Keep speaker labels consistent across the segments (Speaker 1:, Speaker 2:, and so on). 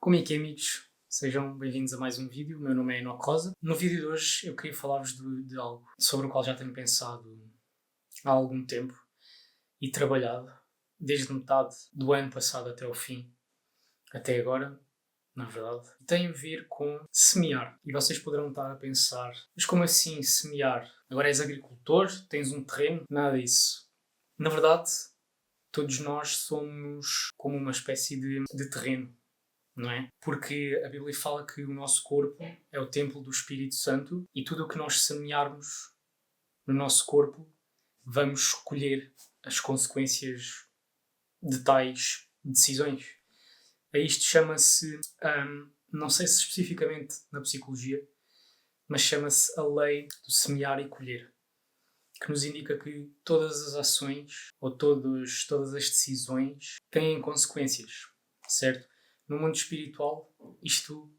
Speaker 1: Como é que é, amigos? Sejam bem-vindos a mais um vídeo. O meu nome é Enoque Rosa. No vídeo de hoje eu queria falar-vos de algo sobre o qual já tenho pensado há algum tempo e trabalhado, desde metade do ano passado até o fim, até agora, na verdade. Tem a ver com semear. E vocês poderão estar a pensar, mas como assim semear? Agora és agricultor? Tens um terreno? Nada disso. Na verdade, todos nós somos como uma espécie de terreno. Não é? Porque a Bíblia fala que o nosso corpo é o templo do Espírito Santo e tudo o que nós semearmos no nosso corpo, vamos colher as consequências de tais decisões. A isto chama-se, não sei se especificamente na psicologia, mas chama-se a lei do semear e colher, que nos indica que todas as ações ou todas as decisões têm consequências, certo? No mundo espiritual, isto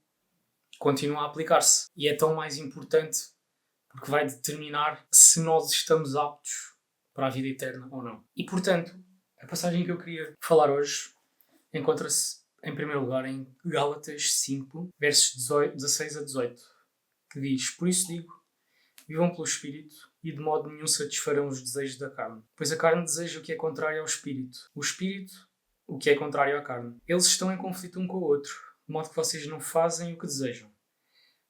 Speaker 1: continua a aplicar-se. E é tão mais importante porque vai determinar se nós estamos aptos para a vida eterna ou não. E, portanto, a passagem que eu queria falar hoje encontra-se, em primeiro lugar, em Gálatas 5, versos 16 a 18, que diz: Por isso digo, vivam pelo Espírito e de modo nenhum satisfarão os desejos da carne. Pois a carne deseja o que é contrário ao Espírito. O Espírito, o que é contrário à carne. Eles estão em conflito um com o outro, de modo que vocês não fazem o que desejam.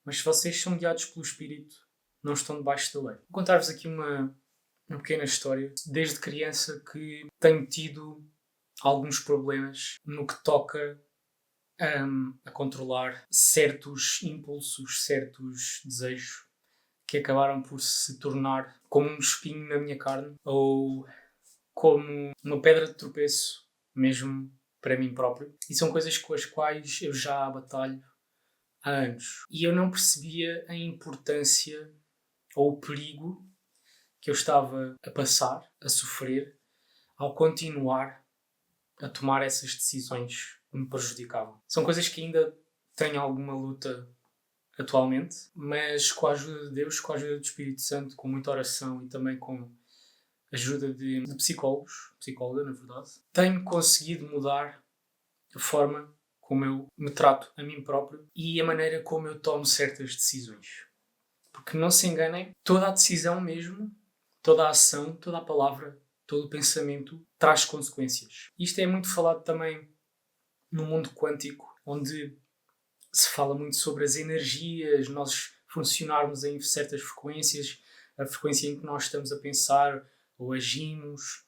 Speaker 1: Mas se vocês são guiados pelo Espírito, não estão debaixo da lei. Vou contar-vos aqui uma pequena história. Desde criança que tenho tido alguns problemas no que toca a controlar certos impulsos, certos desejos que acabaram por se tornar como um espinho na minha carne ou como uma pedra de tropeço, mesmo para mim próprio. E são coisas com as quais eu já batalho há anos. E eu não percebia a importância ou o perigo que eu estava a passar, a sofrer, ao continuar a tomar essas decisões que me prejudicavam. São coisas que ainda tenho alguma luta atualmente, mas com a ajuda de Deus, com a ajuda do Espírito Santo, com muita oração e também com a ajuda de psicóloga, na verdade, tenho conseguido mudar a forma como eu me trato a mim próprio e a maneira como eu tomo certas decisões. Porque não se enganem, toda a decisão mesmo, toda a ação, toda a palavra, todo o pensamento traz consequências. Isto é muito falado também no mundo quântico, onde se fala muito sobre as energias, nós funcionarmos em certas frequências, a frequência em que nós estamos a pensar ou agimos,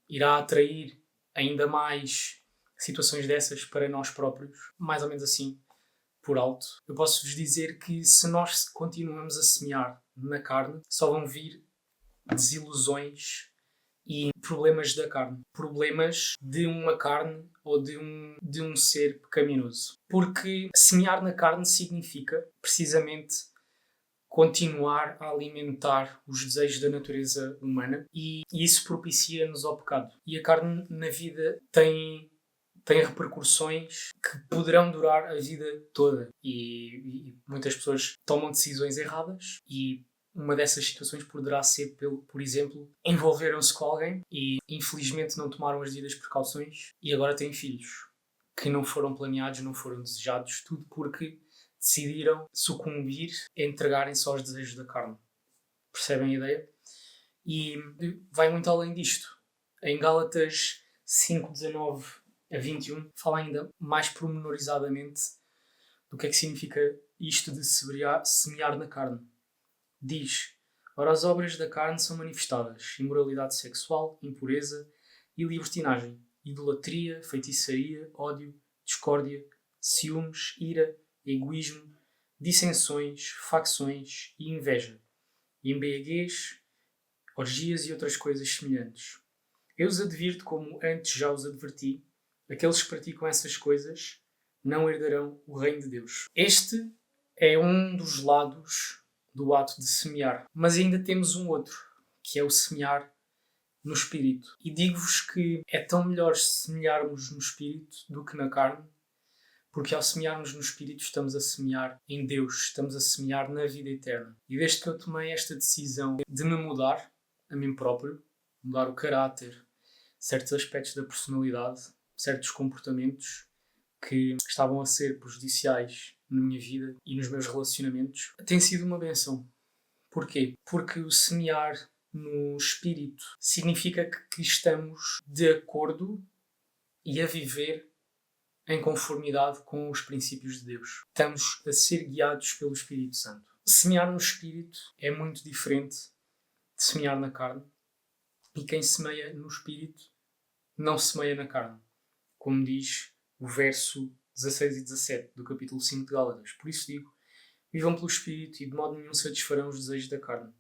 Speaker 1: irá atrair ainda mais situações dessas para nós próprios, mais ou menos assim, por alto. Eu posso-vos dizer que se nós continuamos a semear na carne, só vão vir desilusões e problemas da carne. Problemas de uma carne ou de um ser pecaminoso. Porque semear na carne significa, precisamente, continuar a alimentar os desejos da natureza humana e isso propicia-nos ao pecado. E a carne na vida tem repercussões que poderão durar a vida toda. E muitas pessoas tomam decisões erradas e uma dessas situações poderá ser, por exemplo, envolveram-se com alguém e infelizmente não tomaram as devidas precauções e agora têm filhos que não foram planeados, não foram desejados, tudo porque decidiram sucumbir, entregarem-se aos desejos da carne. Percebem a ideia? E vai muito além disto. Em Gálatas 5:19 a 21 fala ainda mais pormenorizadamente do que é que significa isto de semear na carne. Diz: Ora, as obras da carne são manifestadas: imoralidade sexual, impureza e libertinagem, idolatria, feitiçaria, ódio, discórdia, ciúmes, ira, egoísmo, dissensões, facções e inveja, embriaguez, orgias e outras coisas semelhantes. Eu os advirto, como antes já os adverti, aqueles que praticam essas coisas não herdarão o reino de Deus. Este é um dos lados do ato de semear. Mas ainda temos um outro, que é o semear no Espírito. E digo-vos que é tão melhor semearmos no Espírito do que na carne, porque ao semearmos no Espírito estamos a semear em Deus, estamos a semear na vida eterna. E desde que eu tomei esta decisão de me mudar a mim próprio, mudar o caráter, certos aspectos da personalidade, certos comportamentos, que estavam a ser prejudiciais na minha vida e nos meus relacionamentos, tem sido uma benção. Porquê? Porque o semear no espírito significa que estamos de acordo e a viver em conformidade com os princípios de Deus. Estamos a ser guiados pelo Espírito Santo. Semear no espírito é muito diferente de semear na carne, e quem semeia no espírito não semeia na carne, como diz o verso 16 e 17 do capítulo 5 de Gálatas. Por isso digo, vivam pelo espírito e de modo nenhum satisfarão os desejos da carne,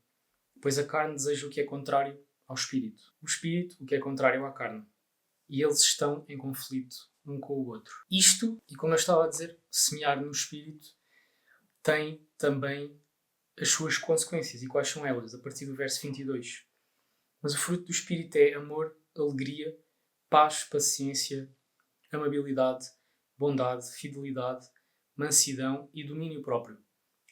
Speaker 1: pois a carne deseja o que é contrário ao espírito, o espírito o que é contrário à carne, e eles estão em conflito um com o outro. Isto, e como eu estava a dizer, semear no espírito tem também as suas consequências. E quais são elas? A partir do verso 22. Mas o fruto do espírito é amor, alegria, paz, paciência, amabilidade, bondade, fidelidade, mansidão e domínio próprio.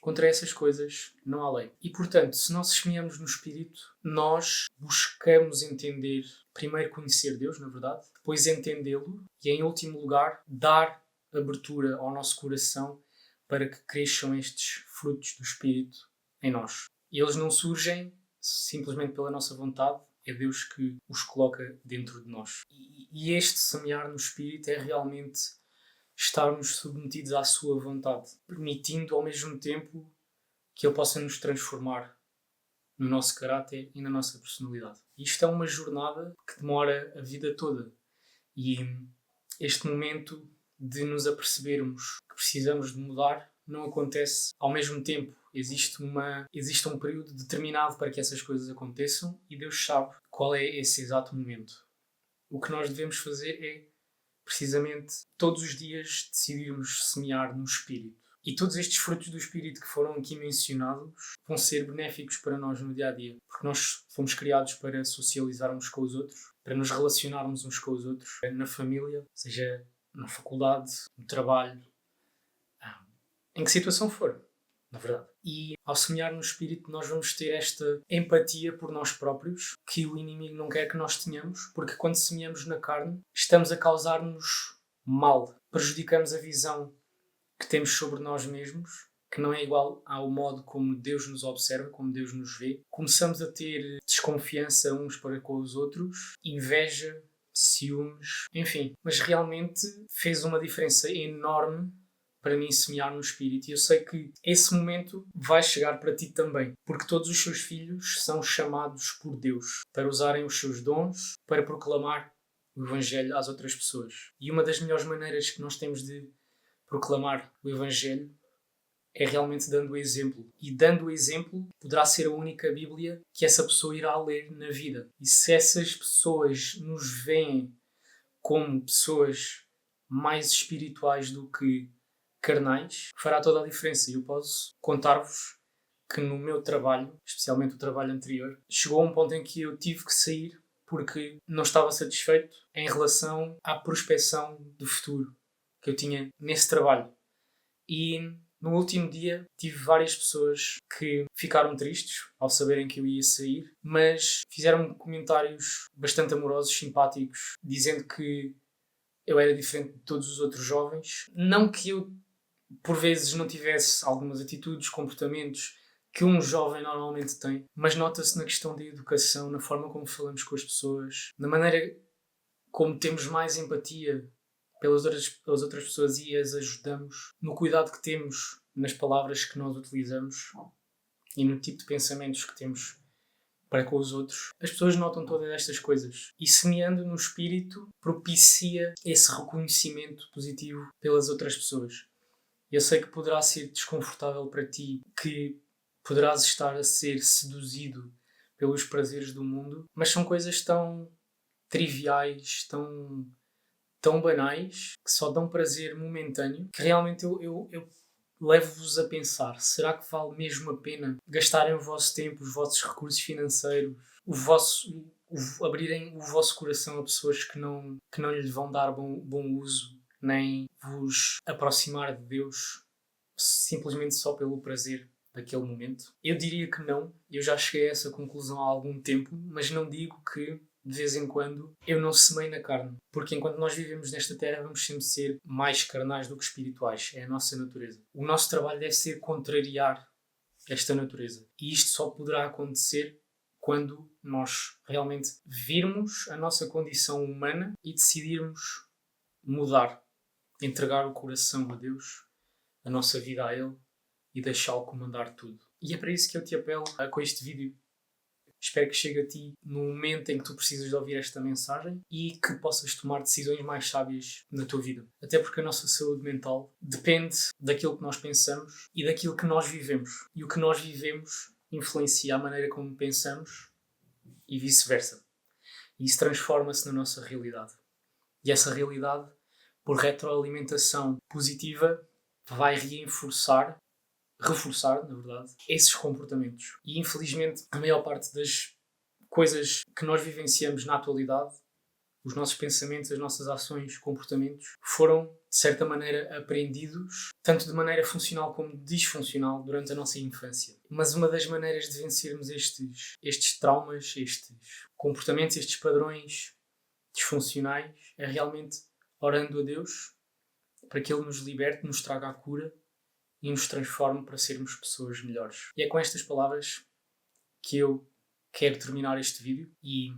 Speaker 1: Contra essas coisas não há lei. E, portanto, se nós semeamos no Espírito, nós buscamos entender, primeiro conhecer Deus, na verdade, depois entendê-lo e, em último lugar, dar abertura ao nosso coração para que cresçam estes frutos do Espírito em nós. E eles não surgem simplesmente pela nossa vontade, é Deus que os coloca dentro de nós. E este semear no Espírito é realmente estarmos submetidos à sua vontade, permitindo ao mesmo tempo que Ele possa nos transformar no nosso caráter e na nossa personalidade. Isto é uma jornada que demora a vida toda. E este momento de nos apercebermos que precisamos de mudar não acontece ao mesmo tempo. Existe um período determinado para que essas coisas aconteçam e Deus sabe qual é esse exato momento. O que nós devemos fazer é, precisamente, todos os dias decidirmos semear no Espírito. E todos estes frutos do Espírito que foram aqui mencionados vão ser benéficos para nós no dia-a-dia. Porque nós fomos criados para socializarmos com os outros, para nos relacionarmos uns com os outros, na família, seja na faculdade, no trabalho, em que situação for, na verdade. E ao semear no Espírito nós vamos ter esta empatia por nós próprios, que o inimigo não quer que nós tenhamos, porque quando semeamos na carne estamos a causar-nos mal, prejudicamos a visão que temos sobre nós mesmos, que não é igual ao modo como Deus nos observa, como Deus nos vê. Começamos a ter desconfiança uns para com os outros, inveja, ciúmes, enfim. Mas realmente fez uma diferença enorme para mim semear no Espírito. E eu sei que esse momento vai chegar para ti também, porque todos os seus filhos são chamados por Deus para usarem os seus dons para proclamar o Evangelho às outras pessoas. E uma das melhores maneiras que nós temos de proclamar o Evangelho é realmente dando o exemplo. E dando o exemplo poderá ser a única Bíblia que essa pessoa irá ler na vida. E se essas pessoas nos veem como pessoas mais espirituais do que carnais, fará toda a diferença. E eu posso contar-vos que no meu trabalho, especialmente o trabalho anterior, chegou a um ponto em que eu tive que sair porque não estava satisfeito em relação à prospecção do futuro que eu tinha nesse trabalho. E no último dia tive várias pessoas que ficaram tristes ao saberem que eu ia sair, mas fizeram comentários bastante amorosos, simpáticos, dizendo que eu era diferente de todos os outros jovens. Não que eu, por vezes, não tivesse algumas atitudes, comportamentos que um jovem normalmente tem, mas nota-se na questão da educação, na forma como falamos com as pessoas, na maneira como temos mais empatia pelas outras pessoas e as ajudamos, no cuidado que temos nas palavras que nós utilizamos e no tipo de pensamentos que temos para com os outros. As pessoas notam todas estas coisas e, semeando no Espírito, propicia esse reconhecimento positivo pelas outras pessoas. Eu sei que poderá ser desconfortável para ti, que poderás estar a ser seduzido pelos prazeres do mundo, mas são coisas tão triviais, tão banais, que só dão prazer momentâneo, que realmente eu levo-vos a pensar, será que vale mesmo a pena gastarem o vosso tempo, os vossos recursos financeiros, abrirem o vosso coração a pessoas que não lhe vão dar bom uso, nem vos aproximar de Deus, simplesmente só pelo prazer daquele momento? Eu diria que não. Eu já cheguei a essa conclusão há algum tempo, mas não digo que de vez em quando, eu não semeio na carne. Porque enquanto nós vivemos nesta terra, vamos sempre ser mais carnais do que espirituais. É a nossa natureza. O nosso trabalho deve ser contrariar esta natureza. E isto só poderá acontecer quando nós realmente virmos a nossa condição humana e decidirmos mudar, entregar o coração a Deus, a nossa vida a Ele e deixá-lo comandar tudo. E é para isso que eu te apelo com este vídeo. Espero que chegue a ti no momento em que tu precisas de ouvir esta mensagem e que possas tomar decisões mais sábias na tua vida. Até porque a nossa saúde mental depende daquilo que nós pensamos e daquilo que nós vivemos. E o que nós vivemos influencia a maneira como pensamos e vice-versa. E isso transforma-se na nossa realidade. E essa realidade, por retroalimentação positiva, vai reforçar, na verdade, esses comportamentos. E infelizmente, a maior parte das coisas que nós vivenciamos na atualidade, os nossos pensamentos, as nossas ações, comportamentos, foram, de certa maneira, aprendidos, tanto de maneira funcional como disfuncional, durante a nossa infância. Mas uma das maneiras de vencermos estes traumas, estes comportamentos, estes padrões disfuncionais, é realmente orando a Deus para que Ele nos liberte, nos traga a cura e nos transforme para sermos pessoas melhores. E é com estas palavras que eu quero terminar este vídeo e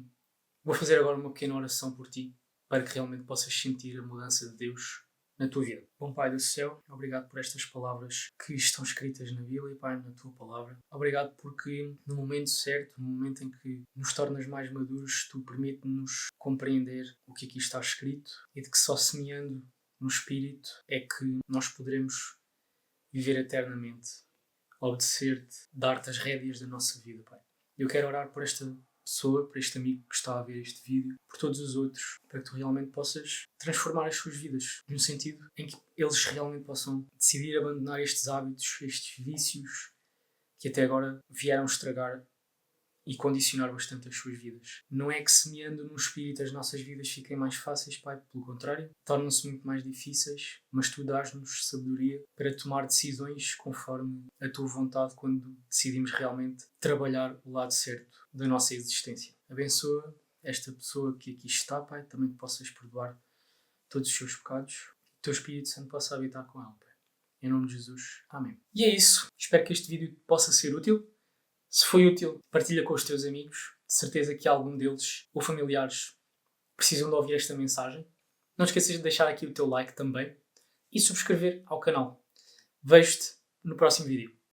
Speaker 1: vou fazer agora uma pequena oração por ti, para que realmente possas sentir a mudança de Deus na tua vida. Bom Pai do céu, obrigado por estas palavras que estão escritas na Bíblia, Pai, na tua palavra. Obrigado porque no momento certo, no momento em que nos tornas mais maduros, tu permite-nos compreender o que aqui está escrito e de que só semeando no Espírito é que nós poderemos viver eternamente, obedecer-te, dar-te as rédeas da nossa vida, Pai. Eu quero orar por esta pessoa, por este amigo que está a ver este vídeo, por todos os outros, para que tu realmente possas transformar as suas vidas, no sentido em que eles realmente possam decidir abandonar estes hábitos, estes vícios que até agora vieram estragar e condicionar bastante as suas vidas. Não é que semeando no Espírito as nossas vidas fiquem mais fáceis, Pai, pelo contrário, tornam-se muito mais difíceis, mas tu dás-nos sabedoria para tomar decisões conforme a tua vontade quando decidimos realmente trabalhar o lado certo da nossa existência. Abençoa esta pessoa que aqui está, Pai, também que possas perdoar todos os seus pecados, que o teu Espírito Santo possa habitar com ela, Pai. Em nome de Jesus. Amém. E é isso. Espero que este vídeo possa ser útil. Se foi útil, partilha com os teus amigos. De certeza que algum deles ou familiares precisam de ouvir esta mensagem. Não esqueças de deixar aqui o teu like também e subscrever ao canal. Vejo-te no próximo vídeo.